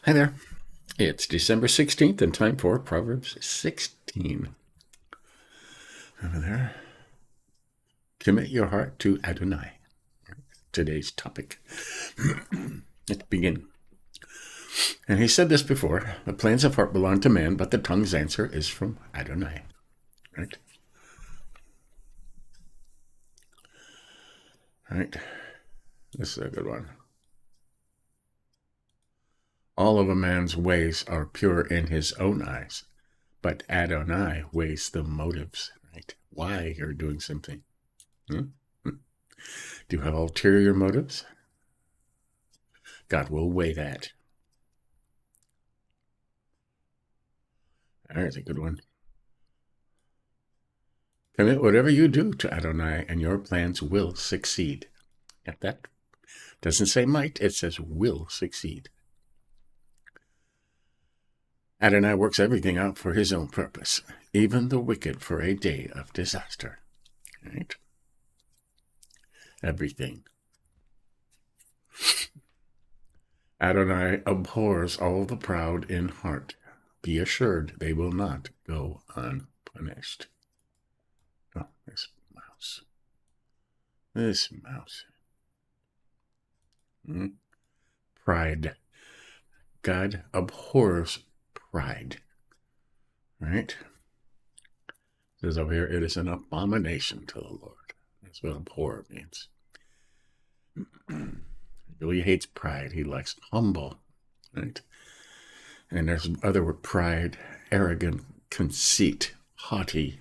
Hi there. It's December 16th and time for Proverbs 16. Over there. Commit your heart to Adonai. Today's topic. Let's begin. And he said this before, the plans of heart belong to man, but the tongue's answer is from Adonai. Right? Right. This is a good one. All of a man's ways are pure in his own eyes, but Adonai weighs the motives, right? Why you're doing something. Do you have ulterior motives? God will weigh that. There's a good one. Commit whatever you do to Adonai, and your plans will succeed. If that doesn't say might, it says will succeed. Adonai works everything out for his own purpose, even the wicked for a day of disaster. Right? Everything. Adonai abhors all the proud in heart. Be assured they will not go unpunished. Oh, this mouse. This mouse. Pride. God abhors pride. Right? It says over here, it is an abomination to the Lord. That's what abhor means. He really hates pride. He likes humble. Right? And there's other word, pride, arrogant, conceit, haughty.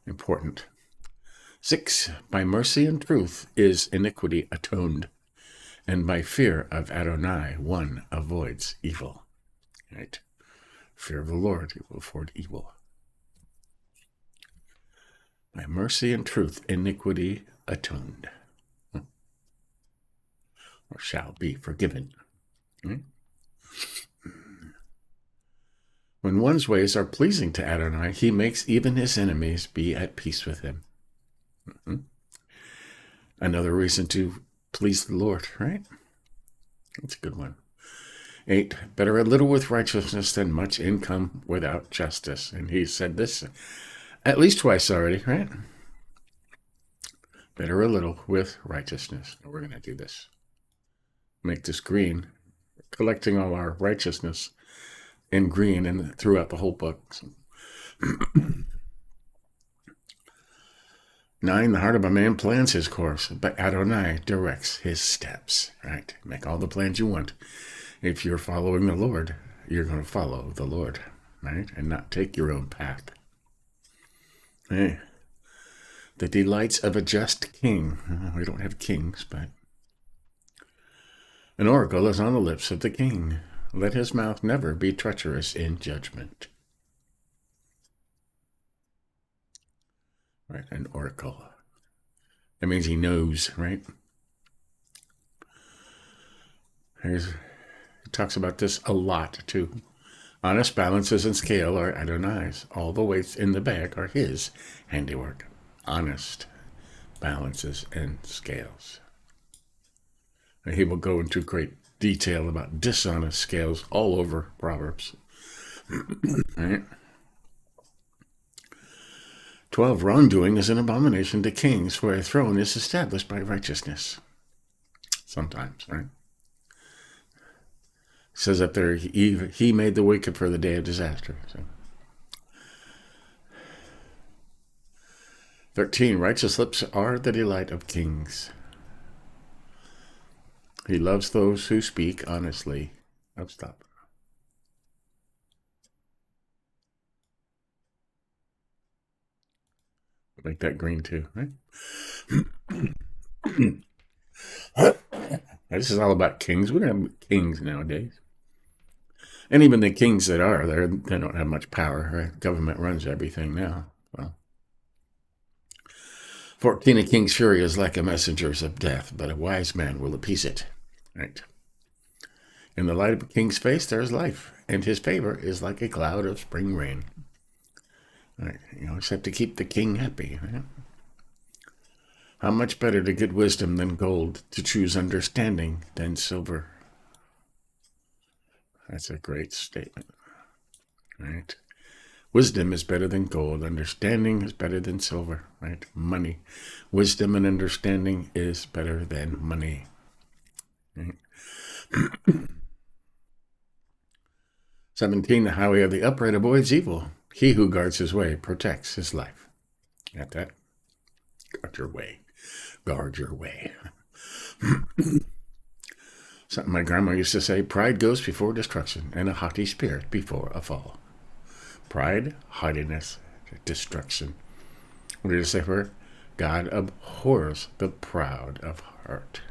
Important. 6, by mercy and truth is iniquity atoned, and by fear of Adonai one avoids evil. Right? Fear of the Lord, he will avoid evil. By mercy and truth, iniquity atoned, or shall be forgiven. Right? When one's ways are pleasing to Adonai, he makes even his enemies be at peace with him. Another reason to please the Lord, right? That's a good one. 8, better a little with righteousness than much income without justice. And he said this at least twice already, right? Better a little with righteousness. We're going to do this. Make this green, collecting all our righteousness in green and throughout the whole book. 9, the heart of a man plans his course, but Adonai directs his steps. Right? Make all the plans you want. If you're following the Lord, you're going to follow the Lord, right? And not take your own path. Hey, the delights of a just king. We don't have kings, but an oracle is on the lips of the king. Let his mouth never be treacherous in judgment. Right, an oracle. That means he knows, right? He talks about this a lot, too. Honest balances and scale are Adonai's. All the weights in the bag are his handiwork. Honest balances and scales. And he will go into great detail about dishonest scales all over Proverbs. Right? 12, wrongdoing is an abomination to kings, for a throne is established by righteousness. Sometimes, right? It says up there, he made the wicked for the day of disaster. So. 13, righteous lips are the delight of kings. He loves those who speak honestly. I'll stop. Make that green too, right? This is all about kings. We don't have kings nowadays. And even the kings that are there, they don't have much power. Right? Government runs everything now. Well, 14, a king's fury is like a messenger's of death, but a wise man will appease it. Right? In the light of a king's face, there is life, and his favor is like a cloud of spring rain. Right? You always have to keep the king happy. Right? How much better to get wisdom than gold, to choose understanding than silver. That's a great statement, right? Wisdom is better than gold. Understanding is better than silver, right? Money. Wisdom and understanding is better than money. Right? 17, the highway of the upright avoids evil. He who guards his way protects his life. Got that? Guard your way. Guard your way. Something my grandma used to say, pride goes before destruction, and a haughty spirit before a fall. Pride, haughtiness, destruction. What did it say for her? God abhors the proud of heart.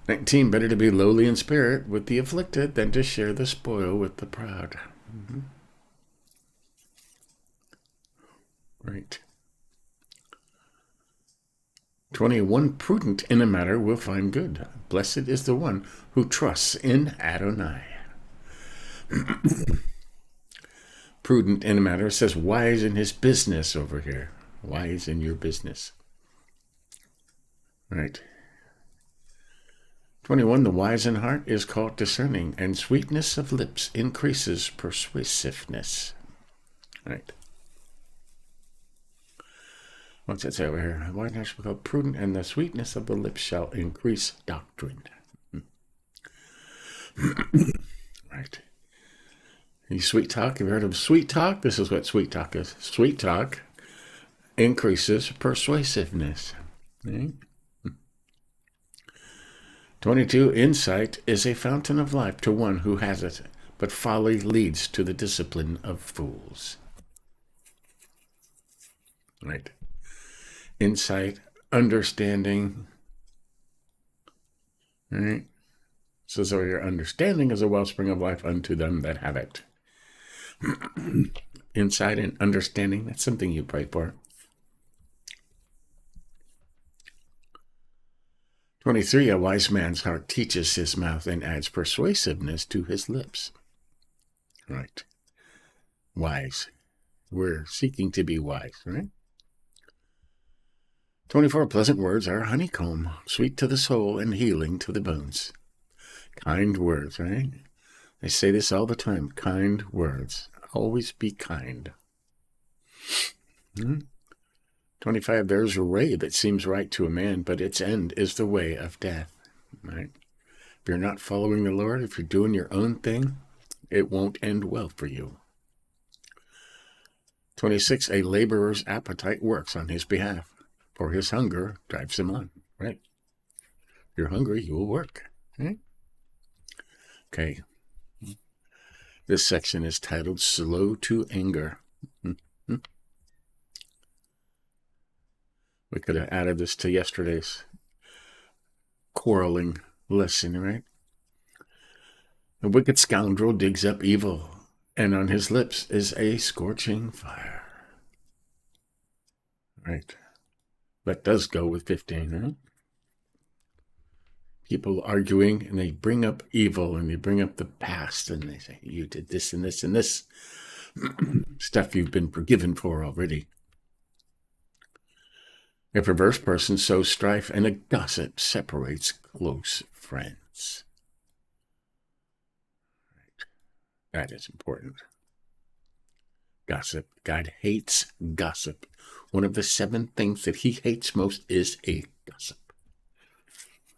19, better to be lowly in spirit with the afflicted than to share the spoil with the proud. Right. 21, prudent in a matter will find good. Blessed is the one who trusts in Adonai. Prudent in a matter says wise in his business over here. Wise in your business. Right. 21, the wise in heart is called discerning, and sweetness of lips increases persuasiveness. Right. What's it say over here? Wise in heart shall be called prudent, and the sweetness of the lips shall increase doctrine. Right. You sweet talk, have you heard of sweet talk? This is what sweet talk is. Sweet talk increases persuasiveness. Okay? 22, insight is a fountain of life to one who has it, but folly leads to the discipline of fools. Right. Insight, understanding. Right. So your understanding is a wellspring of life unto them that have it. Insight and understanding, that's something you pray for. 23, a wise man's heart teaches his mouth and adds persuasiveness to his lips. Right. Wise. We're seeking to be wise, right? 24, pleasant words are honeycomb, sweet to the soul and healing to the bones. Kind words, right? I say this all the time. Kind words. Always be kind. 25, there's a way that seems right to a man, but its end is the way of death. Right? If you're not following the Lord, if you're doing your own thing, it won't end well for you. 26, a laborer's appetite works on his behalf, for his hunger drives him on. Right? If you're hungry, you will work. Right? Okay. This section is titled Slow to Anger. We could have added this to yesterday's quarreling lesson, right? The wicked scoundrel digs up evil, and on his lips is a scorching fire. Right. That does go with 15, right? People arguing, and they bring up evil, and they bring up the past, and they say, you did this and this and this. Stuff you've been forgiven for already. A perverse person sows strife, and a gossip separates close friends. Right. That is important. Gossip. God hates gossip. One of the 7 things that he hates most is a gossip.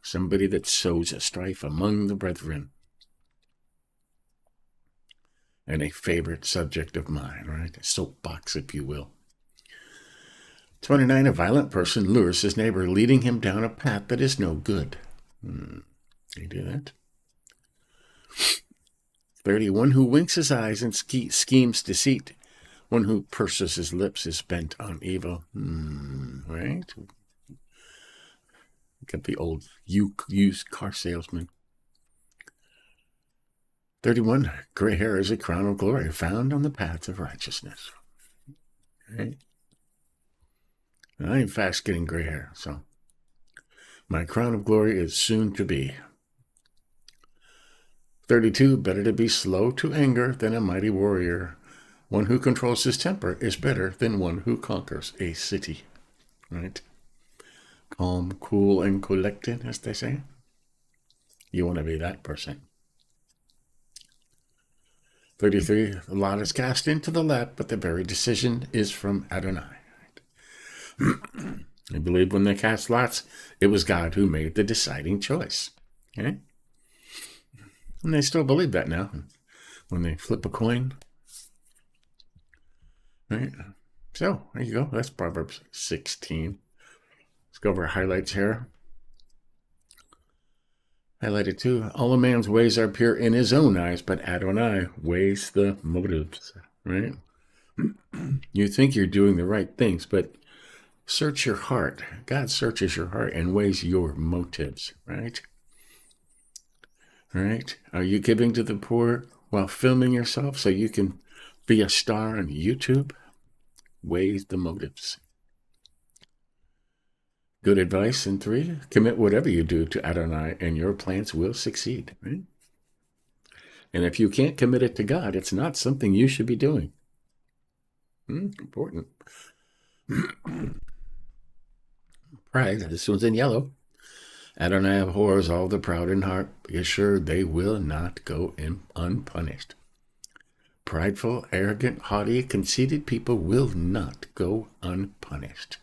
Somebody that sows a strife among the brethren. And a favorite subject of mine, right? A soapbox, if you will. 29, a violent person lures his neighbor, leading him down a path that is no good. You do that? 30, one who winks his eyes and schemes deceit. One who purses his lips is bent on evil. Right? Got the old used car salesman. 31, gray hair is a crown of glory found on the paths of righteousness. Right? I am fast getting gray hair, so my crown of glory is soon to be. 32, better to be slow to anger than a mighty warrior. One who controls his temper is better than one who conquers a city. Right? Calm, cool, and collected, as they say. You want to be that person. 33, the lot is cast into the lap, but the very decision is from Adonai. I believe when they cast lots, it was God who made the deciding choice. Okay? And they still believe that now. When they flip a coin. Right? So, there you go. That's Proverbs 16. Let's go over highlights here. Highlighted too. All a man's ways are pure in his own eyes, but Adonai weighs the motives. Right? You think you're doing the right things, but search your heart. God searches your heart and weighs your motives. Right? Right? Are you giving to the poor while filming yourself so you can be a star on YouTube? Weighs the motives. Good advice in 3, commit whatever you do to Adonai and your plans will succeed. Right? And if you can't commit it to God, it's not something you should be doing. Important. Pride, this one's in yellow. Adonai abhors all the proud in heart. Be assured they will not go unpunished. Prideful, arrogant, haughty, conceited people will not go unpunished.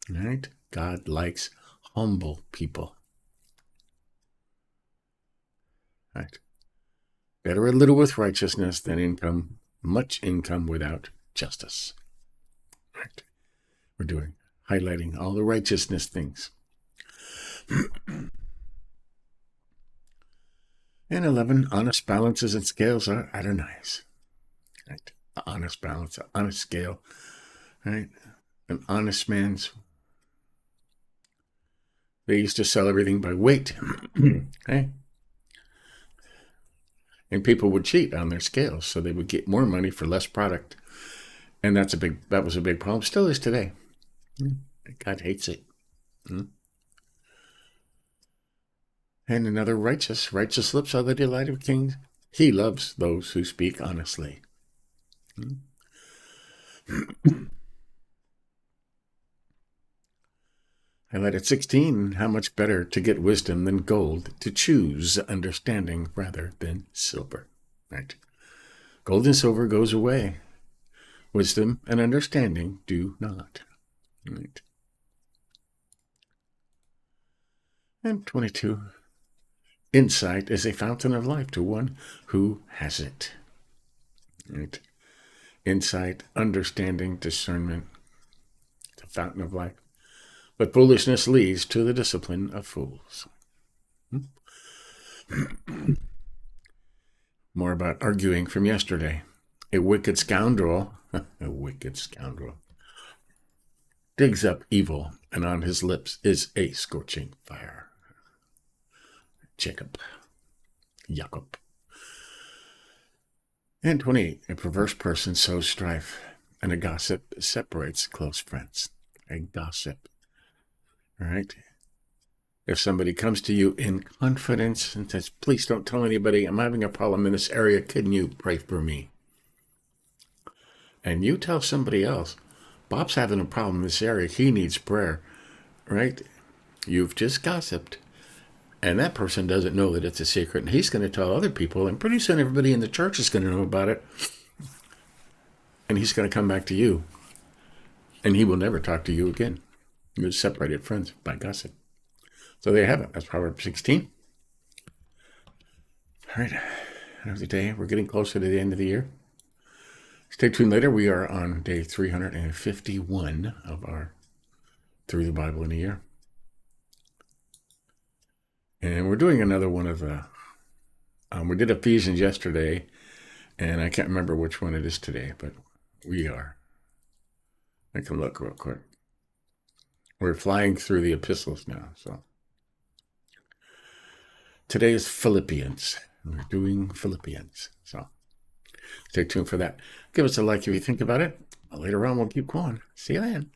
Right? God likes humble people. Right? Better a little with righteousness than much income without justice. Right? We're highlighting all the righteousness things. And 11, honest balances and scales are Adonai's. Right? An honest balance, an honest scale. Right? An honest man's. They used to sell everything by weight. Okay? And people would cheat on their scales, so they would get more money for less product. And that was a big problem. Still is today. God hates it. And another righteous lips are the delight of kings. He loves those who speak honestly. Highlighted 16, how much better to get wisdom than gold, to choose understanding rather than silver. Right? Gold and silver goes away. Wisdom and understanding do not. Right? And 22, insight is a fountain of life to one who has it. Right? Insight, understanding, discernment, the fountain of life. But foolishness leads to the discipline of fools. More about arguing from yesterday. A wicked scoundrel, digs up evil, and on his lips is a scorching fire. Jacob. And 28, a perverse person sows strife, and a gossip separates close friends. A gossip. All right? If somebody comes to you in confidence and says, please don't tell anybody, I'm having a problem in this area, can you pray for me? And you tell somebody else, Bob's having a problem in this area, he needs prayer, right? You've just gossiped. And that person doesn't know that it's a secret, and he's going to tell other people, and pretty soon everybody in the church is going to know about it. And he's going to come back to you, and he will never talk to you again. You're separated friends by gossip. So there you have it. That's Proverbs 16. All right. Another day. We're getting closer to the end of the year. Stay tuned later. We are on day 351 of our Through the Bible in a Year. And we're doing another one of the... we did Ephesians yesterday, and I can't remember which one it is today, but we are. I can look real quick. We're flying through the epistles now, so. Today is Philippians. We're doing Philippians, so stay tuned for that. Give us a like if you think about it. Later on, we'll keep going. See you then.